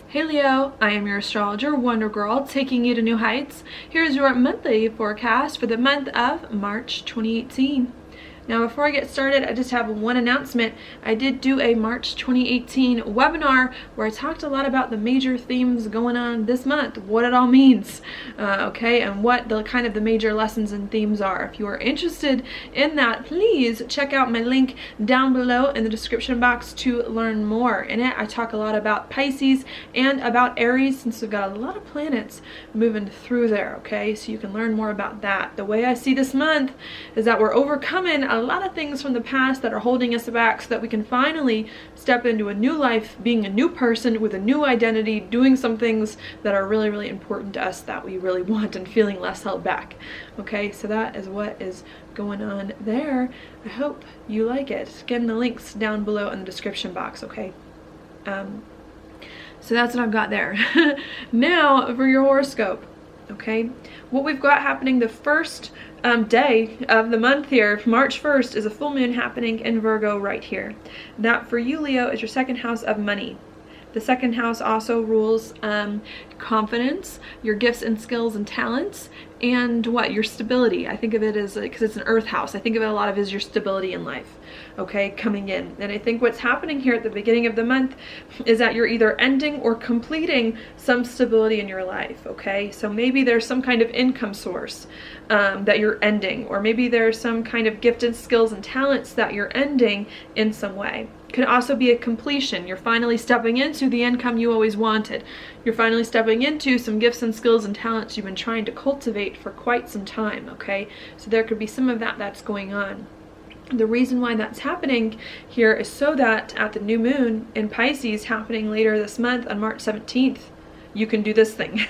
Hey Leo, I am your astrologer, Wonder Girl, taking you to new heights. Here's your monthly forecast for the month of March 2018. Now before I get started, I just have one announcement. I did do a March 2018 webinar where I talked a lot about the major themes going on this month, what it all means, okay, and what the kind of the major lessons and themes are. If you are interested in that, please check out my link down below in the description box to learn more. In it, I talk a lot about Pisces and about Aries, since we've got a lot of planets moving through there, okay, so you can learn more about that. The way I see this month is that we're overcoming a lot of things from the past that are holding us back so that we can finally step into a new life, being a new person with a new identity, doing some things that are really, really important to us that we really want, and feeling less held back. Okay, so that is what is going on there. I hope you like it. Again, the links down below in the description box, okay? So that's what I've got there. Now for your horoscope. Okay, what we've got happening the first day of the month here, March 1st, is a full moon happening in Virgo right here. That for you, Leo, is your second house of money. The second house also rules confidence, your gifts and skills and talents, and what? Your stability. I think of it as, because it's an earth house, I think of it a lot of as your stability in life, okay, coming in. And I think what's happening here at the beginning of the month is that you're either ending or completing some stability in your life, okay? So maybe there's some kind of income source that you're ending, or maybe there's some kind of gifted skills and talents that you're ending in some way. Can also be a completion. You're finally stepping into the income you always wanted. You're finally stepping into some gifts and skills and talents you've been trying to cultivate for quite some time, okay? So there could be some of that that's going on. The reason why that's happening here is so that at the new moon in Pisces happening later this month on March 17th, you can do this thing.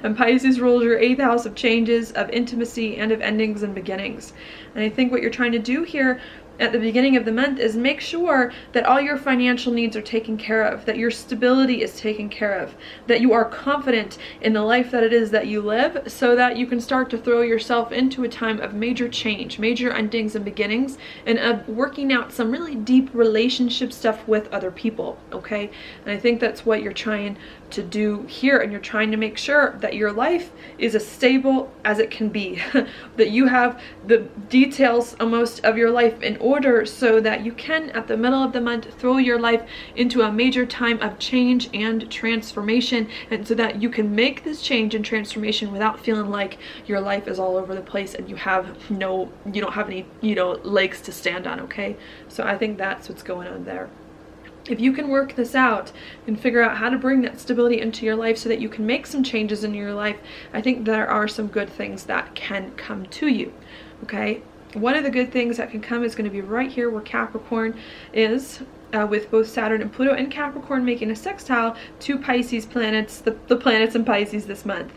And Pisces rules your 8th house of changes, of intimacy, and of endings and beginnings. And I think what you're trying to do here at the beginning of the month is make sure that all your financial needs are taken care of, that your stability is taken care of, that you are confident in the life that it is that you live, so that you can start to throw yourself into a time of major change, major endings and beginnings, and of working out some really deep relationship stuff with other people, okay? And I think that's what you're trying to do here, and you're trying to make sure that your life is as stable as it can be, that you have the details almost of your life in order, so that you can at the middle of the month throw your life into a major time of change and transformation, and so that you can make this change and transformation without feeling like your life is all over the place and you don't have any legs to stand on, okay? So I think that's what's going on there. If you can work this out and figure out how to bring that stability into your life so that you can make some changes in your life, I think there are some good things that can come to you, okay? One of the good things that can come is going to be right here where Capricorn is, with both Saturn and Pluto and Capricorn making a sextile to Pisces planets, the planets in Pisces this month,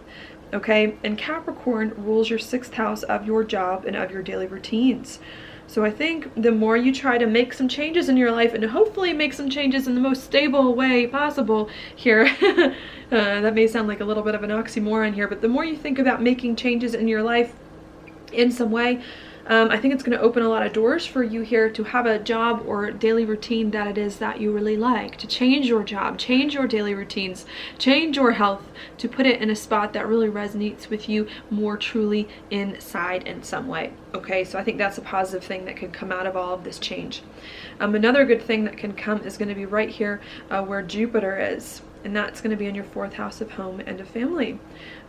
okay? And Capricorn rules your 6th house of your job and of your daily routines. So I think the more you try to make some changes in your life, and hopefully make some changes in the most stable way possible here, that may sound like a little bit of an oxymoron here, but the more you think about making changes in your life in some way, I think it's going to open a lot of doors for you here to have a job or daily routine that it is that you really like, to change your job, change your daily routines, change your health, to put it in a spot that really resonates with you more truly inside in some way. Okay, so I think that's a positive thing that could come out of all of this change. Another good thing that can come is going to be right here where Jupiter is. And that's going to be in your 4th house of home and of family,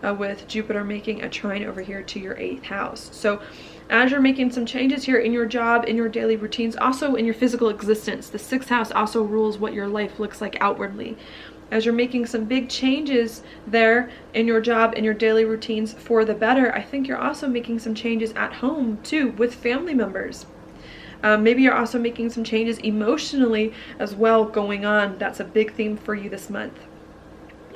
with Jupiter making a trine over here to your 8th house. So as you're making some changes here in your job, in your daily routines, also in your physical existence, the 6th house also rules what your life looks like outwardly. As you're making some big changes there in your job, in your daily routines for the better, I think you're also making some changes at home too, with family members. Maybe you're also making some changes emotionally as well going on. That's a big theme for you this month.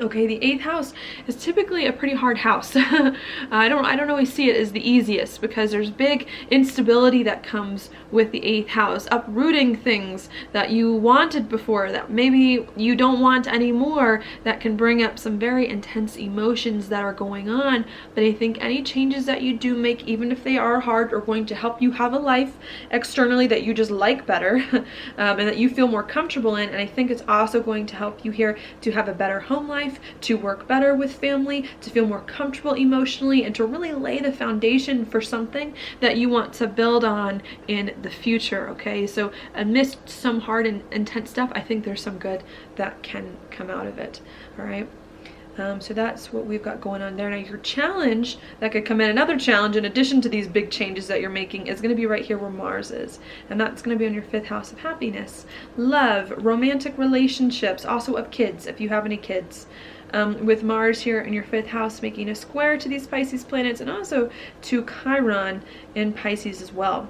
Okay, the 8th house is typically a pretty hard house. I don't always see it as the easiest, because there's big instability that comes with the 8th house, uprooting things that you wanted before that maybe you don't want anymore, that can bring up some very intense emotions that are going on. But I think any changes that you do make, even if they are hard, are going to help you have a life externally that you just like better and that you feel more comfortable in. And I think it's also going to help you here to have a better home life, to work better with family, to feel more comfortable emotionally, and to really lay the foundation for something that you want to build on in the future. Okay, so amidst some hard and intense stuff, I think there's some good that can come out of it. All right. So that's what we've got going on there. Now your challenge that could come in, another challenge in addition to these big changes that you're making, is going to be right here where Mars is. And that's going to be on your 5th house of happiness, love, romantic relationships, also of kids, if you have any kids. With Mars here in your 5th house making a square to these Pisces planets, and also to Chiron in Pisces as well.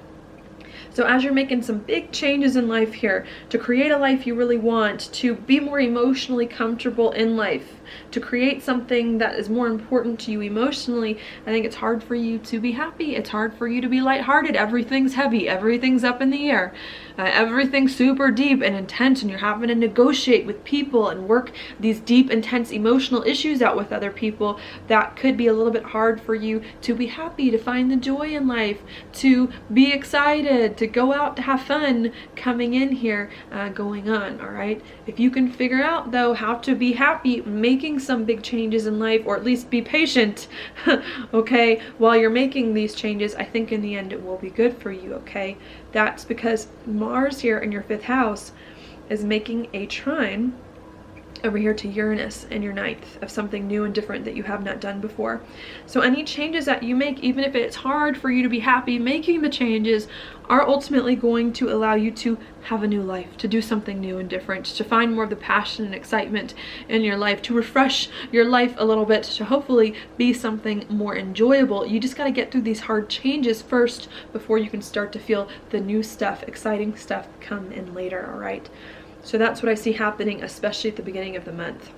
So as you're making some big changes in life here, to create a life you really want, to be more emotionally comfortable in life, to create something that is more important to you emotionally, I think it's hard for you to be happy. It's hard for you to be lighthearted. Everything's heavy. Everything's up in the air. Everything's super deep and intense, and you're having to negotiate with people and work these deep, intense emotional issues out with other people. That could be a little bit hard for you to be happy, to find the joy in life, to be excited, to go out, to have fun coming in here, going on. All right. If you can figure out though how to be happy making some big changes in life, or at least be patient, okay, while you're making these changes, I think in the end it will be good for you. Okay, that's because Mars here in your 5th house is making a trine over here to Uranus in your 9th, of something new and different that you have not done before. So any changes that you make, even if it's hard for you to be happy making the changes, are ultimately going to allow you to have a new life, to do something new and different, to find more of the passion and excitement in your life, to refresh your life a little bit, to hopefully be something more enjoyable. You just got to get through these hard changes first before you can start to feel the new stuff, exciting stuff come in later. All right. So that's what I see happening, especially at the beginning of the month.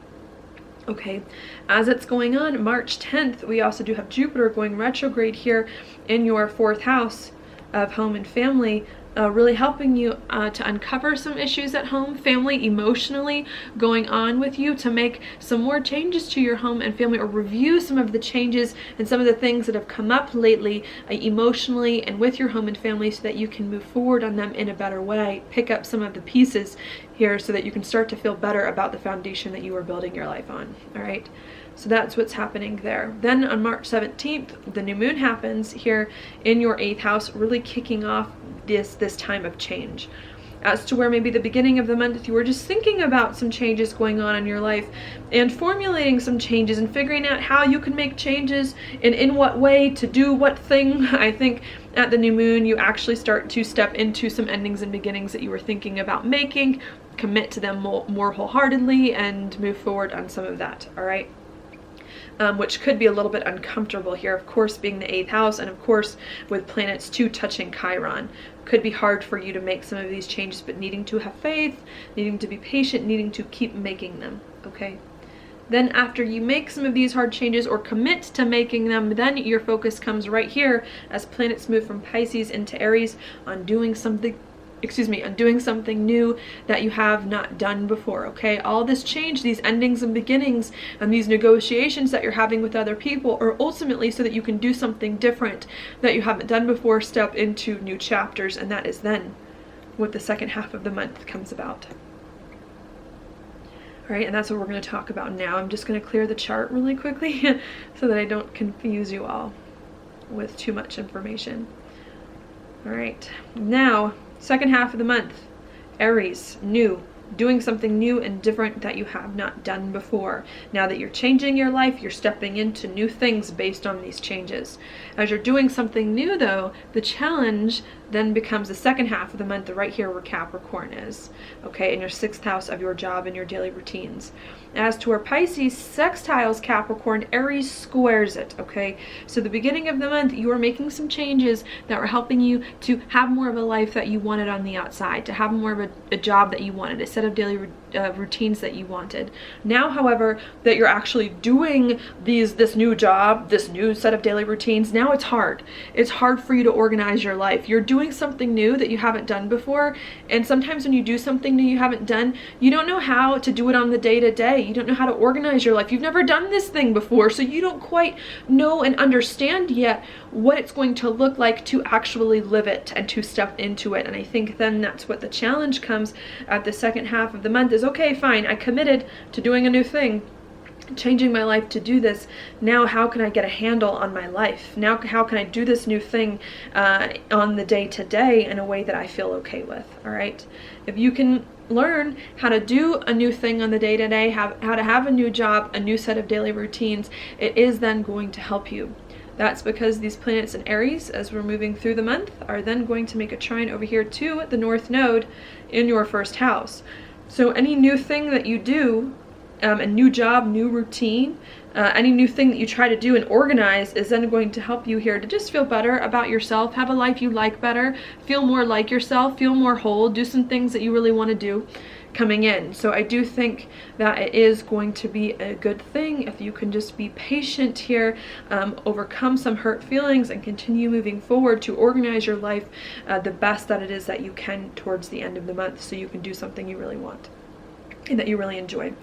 Okay, as it's going on, March 10th, we also do have Jupiter going retrograde here in your 4th house of home and family, really helping you to uncover some issues at home, family, emotionally going on with you, to make some more changes to your home and family, or review some of the changes and some of the things that have come up lately emotionally and with your home and family, so that you can move forward on them in a better way, pick up some of the pieces here so that you can start to feel better about the foundation that you are building your life on. All right. So that's what's happening there. Then on March 17th, the new moon happens here in your 8th house, really kicking off this time of change. As to where maybe the beginning of the month you were just thinking about some changes going on in your life and formulating some changes and figuring out how you can make changes and in what way to do what thing. I think at the new moon you actually start to step into some endings and beginnings that you were thinking about making, commit to them more wholeheartedly, and move forward on some of that. All right. Which could be a little bit uncomfortable here, of course, being the 8th house, and of course with planets 2 touching Chiron. Could be hard for you to make some of these changes, but needing to have faith, needing to be patient, needing to keep making them. Okay. Then after you make some of these hard changes or commit to making them, then your focus comes right here as planets move from Pisces into Aries on doing something new that you have not done before. Okay, all this change, these endings and beginnings, and these negotiations that you're having with other people are ultimately so that you can do something different that you haven't done before, step into new chapters, and that is then what the second half of the month comes about. All right, and that's what we're going to talk about now. I'm just going to clear the chart really quickly so that I don't confuse you all with too much information. All right, now second half of the month, Aries, new, doing something new and different that you have not done before. Now that you're changing your life, you're stepping into new things based on these changes. As you're doing something new though, the challenge then becomes the second half of the month, right here where Capricorn is, okay, in your 6th house of your job and your daily routines. As to where Pisces sextiles Capricorn, Aries squares it, okay? So the beginning of the month, you are making some changes that are helping you to have more of a life that you wanted on the outside, to have more of a job that you wanted, a set of daily routines that you wanted. Now, however, that you're actually doing this new job, this new set of daily routines, now it's hard. It's hard for you to organize your life. You're doing something new that you haven't done before, and sometimes when you do something new you haven't done, you don't know how to do it on the day-to-day. You don't know how to organize your life. You've never done this thing before, so you don't quite know and understand yet what it's going to look like to actually live it and to step into it. And I think then that's what the challenge comes at the second half of the month is, okay, fine, I committed to doing a new thing, changing my life to do this. Now how can I get a handle on my life? Now how can I do this new thing on the day-to-day in a way that I feel okay with? All right, if you can learn how to do a new thing on the day-to-day, how to have a new job, a new set of daily routines, it is then going to help you. That's because these planets in Aries, as we're moving through the month, are then going to make a trine over here to the North Node in your first house. So any new thing that you do, a new job, new routine, any new thing that you try to do and organize is then going to help you here to just feel better about yourself, have a life you like better, feel more like yourself, feel more whole, do some things that you really want to do coming in. So I do think that it is going to be a good thing if you can just be patient here, overcome some hurt feelings, and continue moving forward to organize your life the best that it is that you can towards the end of the month, so you can do something you really want and that you really enjoy.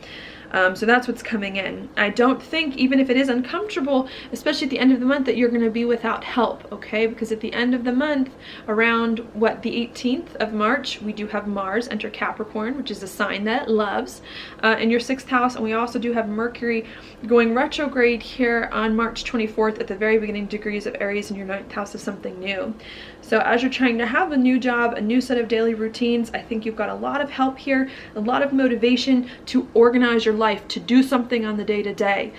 So that's what's coming in. I don't think, even if it is uncomfortable, especially at the end of the month, that you're going to be without help, okay? Because at the end of the month, around the 18th of March, we do have Mars enter Capricorn, which is a sign that it loves, in your 6th house. And we also do have Mercury going retrograde here on March 24th at the very beginning degrees of Aries in your 9th house of something new. So as you're trying to have a new job, a new set of daily routines, I think you've got a lot of help here, a lot of motivation to organize your life, to do something on the day-to-day,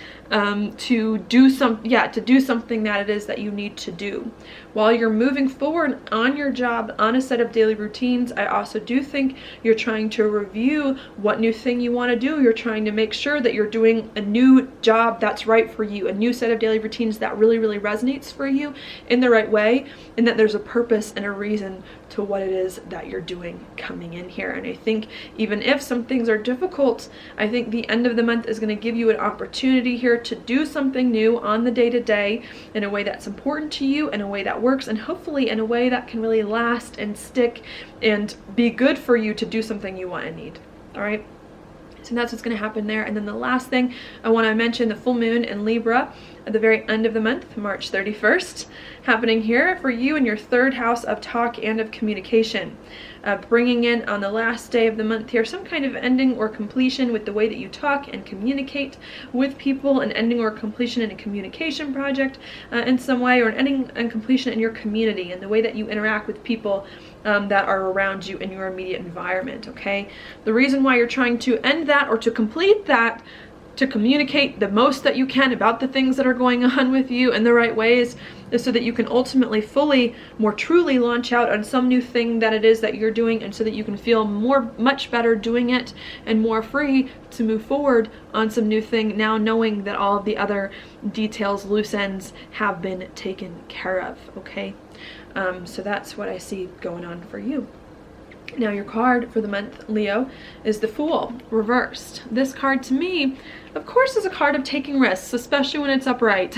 to do something that it is that you need to do. While you're moving forward on your job, on a set of daily routines, I also do think you're trying to review what new thing you want to do. You're trying to make sure that you're doing a new job that's right for you, a new set of daily routines that really, really resonates for you in the right way, and that there's a purpose and a reason to what it is that you're doing coming in here. And I think even if some things are difficult, I think the end of the month is going to give you an opportunity here to do something new on the day-to-day in a way that's important to you, in a way that works, and hopefully in a way that can really last and stick and be good for you to do something you want and need. All right, so that's what's going to happen there. And then the last thing I want to mention, the full moon in Libra at the very end of the month, March 31st, happening here for you in your 3rd house of talk and of communication, bringing in on the last day of the month here some kind of ending or completion with the way that you talk and communicate with people, an ending or completion in a communication project in some way, or an ending and completion in your community and the way that you interact with people that are around you in your immediate environment. Okay, the reason why you're trying to end that or to complete that, to communicate the most that you can about the things that are going on with you in the right ways, is so that you can ultimately fully, more truly launch out on some new thing that it is that you're doing, and so that you can feel much better doing it and more free to move forward on some new thing, now knowing that all of the other details, loose ends, have been taken care of. Okay, so that's what I see going on for you. Now your card for the month, Leo, is the Fool reversed. This card to me, of course, is a card of taking risks, especially when it's upright,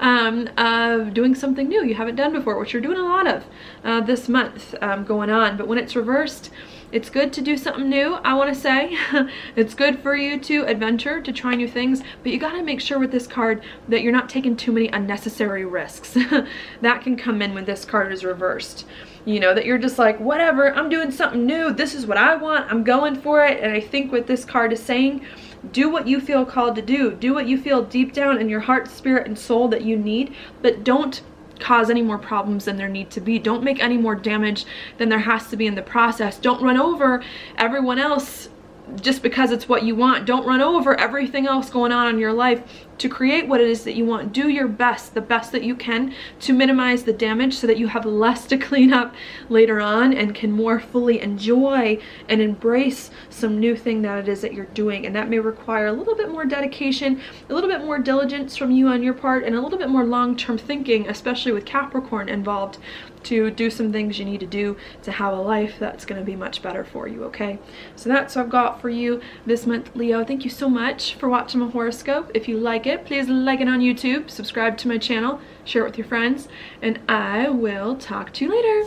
of doing something new you haven't done before, which you're doing a lot of this month going on. But when it's reversed, it's good to do something new, I want to say. It's good for you to adventure, to try new things, but you got to make sure with this card that you're not taking too many unnecessary risks. That can come in when this card is reversed. You know, that you're just like, whatever, I'm doing something new, this is what I want, I'm going for it. And I think what this card is saying, do what you feel called to do what you feel deep down in your heart, spirit, and soul that you need, but don't cause any more problems than there need to be. Don't make any more damage than there has to be in the process. Don't run over everyone else just because it's what you want. Don't run over everything else going on in your life to create what it is that you want. Do your best, the best that you can, to minimize the damage so that you have less to clean up later on and can more fully enjoy and embrace some new thing that it is that you're doing. And that may require a little bit more dedication, a little bit more diligence from you on your part, and a little bit more long-term thinking, especially with Capricorn involved, to do some things you need to do to have a life that's going to be much better for you, okay? So that's what I've got for you this month, Leo. Thank you so much for watching my horoscope. If you like it, please like it on YouTube, subscribe to my channel, share it with your friends, and I will talk to you later.